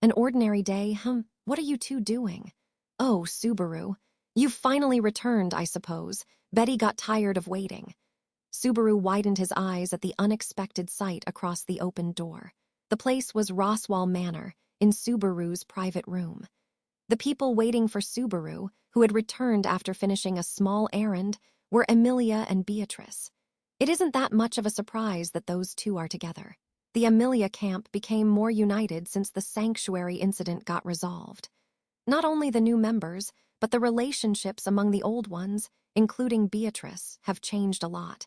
An ordinary day, what are you two doing? Oh, Subaru. You've finally returned, I suppose. Betty got tired of waiting. Subaru widened his eyes at the unexpected sight across the open door. The place was Roswell Manor, in Subaru's private room. The people waiting for Subaru, who had returned after finishing a small errand, were Amelia and Beatrice. It isn't that much of a surprise that those two are together. The Amelia camp became more united since the sanctuary incident got resolved. Not only the new members, but the relationships among the old ones, including Beatrice, have changed a lot.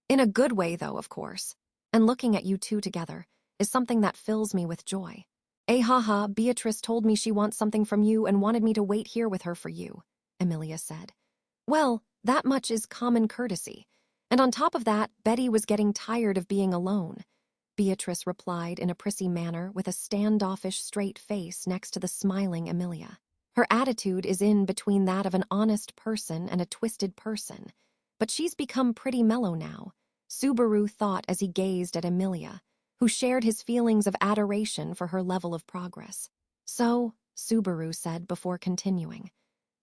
In a good way, though, of course. And looking at you two together is something that fills me with joy. Haha, Beatrice told me she wants something from you and wanted me to wait here with her for you, Amelia said. Well, that much is common courtesy. And on top of that, Betty was getting tired of being alone. Beatrice replied in a prissy manner with a standoffish straight face next to the smiling Amelia. Her attitude is in between that of an honest person and a twisted person. But she's become pretty mellow now, Subaru thought as he gazed at Amelia, who shared his feelings of adoration for her level of progress. So, Subaru said before continuing,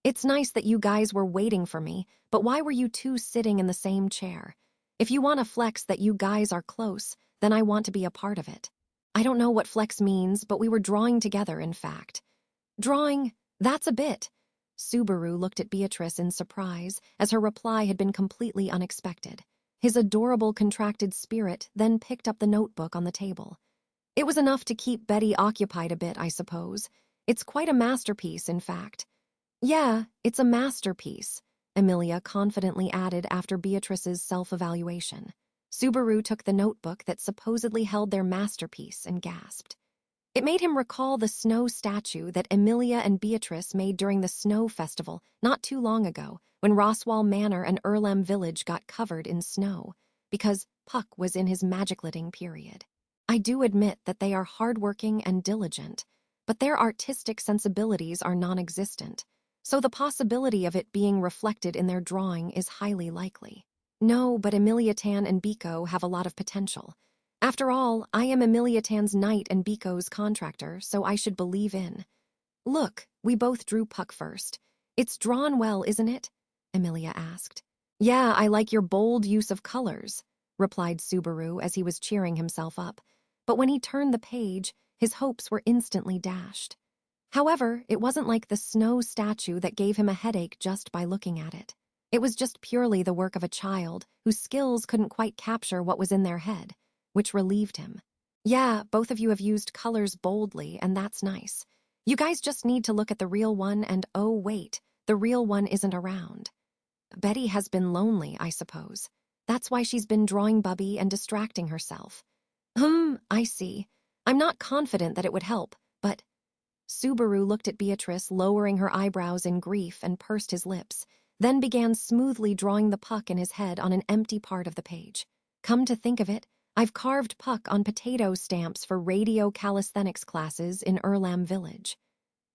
it's nice that you guys were waiting for me, but why were you two sitting in the same chair? If you want to flex that you guys are close, then I want to be a part of it. I don't know what flex means, but we were drawing together, in fact. Drawing? That's a bit. Subaru looked at Beatrice in surprise, as her reply had been completely unexpected. His adorable contracted spirit then picked up the notebook on the table. It was enough to keep Betty occupied a bit, I suppose. It's quite a masterpiece, in fact. Yeah, it's a masterpiece, Amelia confidently added after Beatrice's self-evaluation. Subaru took the notebook that supposedly held their masterpiece and gasped. It made him recall the snow statue that Amelia and Beatrice made during the snow festival not too long ago, when Roswell Manor and Erlem Village got covered in snow, because Puck was in his magic-lighting period. I do admit that they are hardworking and diligent, but their artistic sensibilities are non-existent, so the possibility of it being reflected in their drawing is highly likely. No, but Amelia Tan and Biko have a lot of potential. After all, I am Amelia Tan's knight and Biko's contractor, so I should believe in. Look, we both drew Puck first. It's drawn well, isn't it? Amelia asked. Yeah, I like your bold use of colors, replied Subaru as he was cheering himself up. But when he turned the page, his hopes were instantly dashed. However, it wasn't like the snow statue that gave him a headache just by looking at it. It was just purely the work of a child whose skills couldn't quite capture what was in their head, which relieved him. Yeah, both of you have used colors boldly, and that's nice. You guys just need to look at the real one and oh wait, the real one isn't around. Betty has been lonely, I suppose. That's why she's been drawing Bubby and distracting herself. I see. I'm not confident that it would help, but... Subaru looked at Beatrice, lowering her eyebrows in grief and pursed his lips, then began smoothly drawing the Puck in his head on an empty part of the page. Come to think of it, I've carved Puck on potato stamps for radio calisthenics classes in Erlam Village.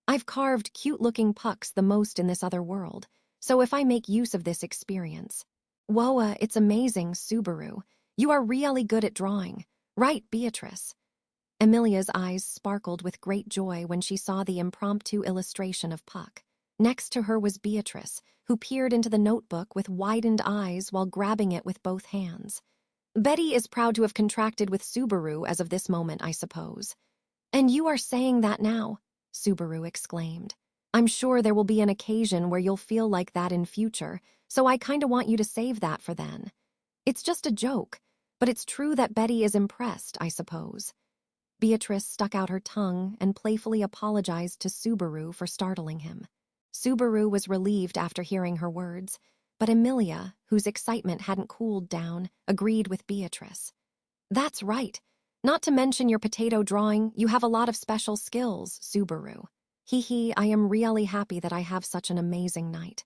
I've carved cute-looking Pucks the most in this other world, so if I make use of this experience... Whoa, it's amazing, Subaru. You are really good at drawing. Right, Beatrice? Amelia's eyes sparkled with great joy when she saw the impromptu illustration of Puck. Next to her was Beatrice, who peered into the notebook with widened eyes while grabbing it with both hands. Betty is proud to have contracted with Subaru as of this moment, I suppose. And you are saying that now? Subaru exclaimed. I'm sure there will be an occasion where you'll feel like that in future, so I kinda want you to save that for then. It's just a joke, but it's true that Betty is impressed, I suppose. Beatrice stuck out her tongue and playfully apologized to Subaru for startling him. Subaru was relieved after hearing her words, but Amelia, whose excitement hadn't cooled down, agreed with Beatrice. That's right. Not to mention your potato drawing, you have a lot of special skills, Subaru. I am really happy that I have such an amazing night.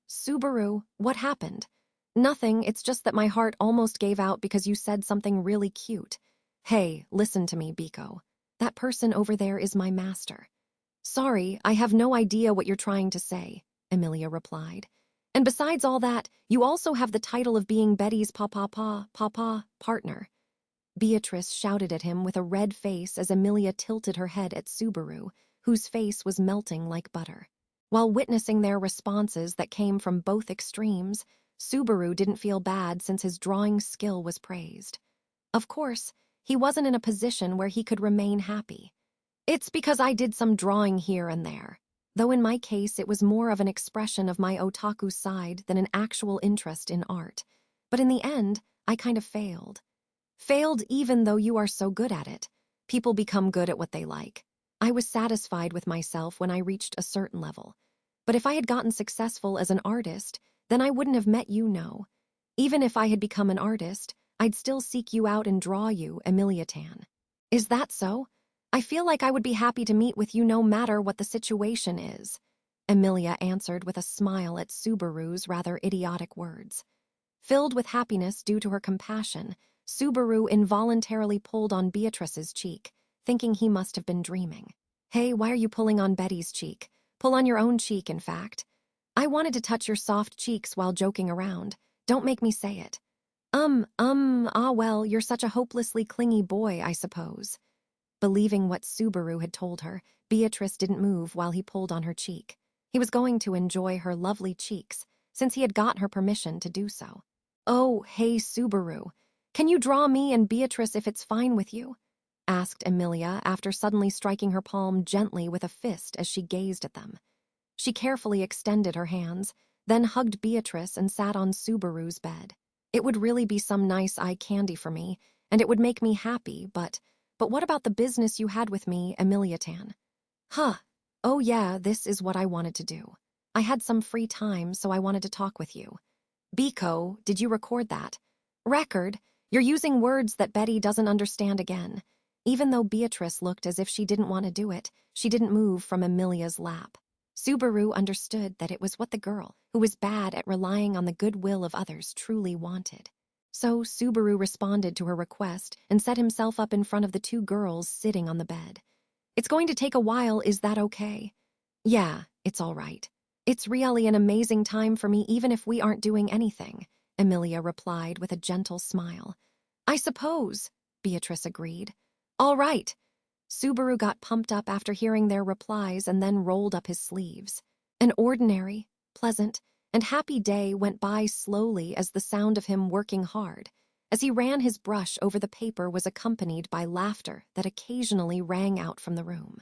Subaru, what happened? Nothing, it's just that my heart almost gave out because you said something really cute. Hey, listen to me, Biko. That person over there is my master. Sorry, I have no idea what you're trying to say, Amelia replied. And besides all that, you also have the title of being Betty's partner. Beatrice shouted at him with a red face as Emilia tilted her head at Subaru, whose face was melting like butter. While witnessing their responses that came from both extremes, Subaru didn't feel bad since his drawing skill was praised. Of course, he wasn't in a position where he could remain happy. It's because I did some drawing here and there, though in my case it was more of an expression of my otaku side than an actual interest in art. But in the end, I kind of failed. Failed even though you are so good at it. People become good at what they like. I was satisfied with myself when I reached a certain level. But if I had gotten successful as an artist, then I wouldn't have met you, no. Even if I had become an artist, I'd still seek you out and draw you, Emilia Tan. Is that so? I feel like I would be happy to meet with you no matter what the situation is, Emilia answered with a smile at Subaru's rather idiotic words. Filled with happiness due to her compassion, Subaru involuntarily pulled on Beatrice's cheek, thinking he must have been dreaming. Hey, why are you pulling on Betty's cheek? Pull on your own cheek, in fact. I wanted to touch your soft cheeks while joking around. Don't make me say it. Well, you're such a hopelessly clingy boy, I suppose. Believing what Subaru had told her, Beatrice didn't move while he pulled on her cheek. He was going to enjoy her lovely cheeks, since he had got her permission to do so. Oh, hey, Subaru. Can you draw me and Beatrice if it's fine with you? Asked Emilia after suddenly striking her palm gently with a fist as she gazed at them. She carefully extended her hands, then hugged Beatrice and sat on Subaru's bed. It would really be some nice eye candy for me, and it would make me happy, but what about the business you had with me, Emilia Tan? Huh. Oh yeah, this is what I wanted to do. I had some free time, so I wanted to talk with you. Biko, did you record that? Record? You're using words that Betty doesn't understand again. Even though Beatrice looked as if she didn't want to do it, she didn't move from Emilia's lap. Subaru understood that it was what the girl, who was bad at relying on the goodwill of others, truly wanted. So Subaru responded to her request and set himself up in front of the two girls sitting on the bed. It's going to take a while, is that okay? Yeah, it's all right. It's really an amazing time for me even if we aren't doing anything, Emilia replied with a gentle smile. I suppose, Beatrice agreed. All right. Subaru got pumped up after hearing their replies and then rolled up his sleeves. An ordinary, pleasant, and happy day went by slowly as the sound of him working hard. As he ran his brush over the paper was accompanied by laughter that occasionally rang out from the room.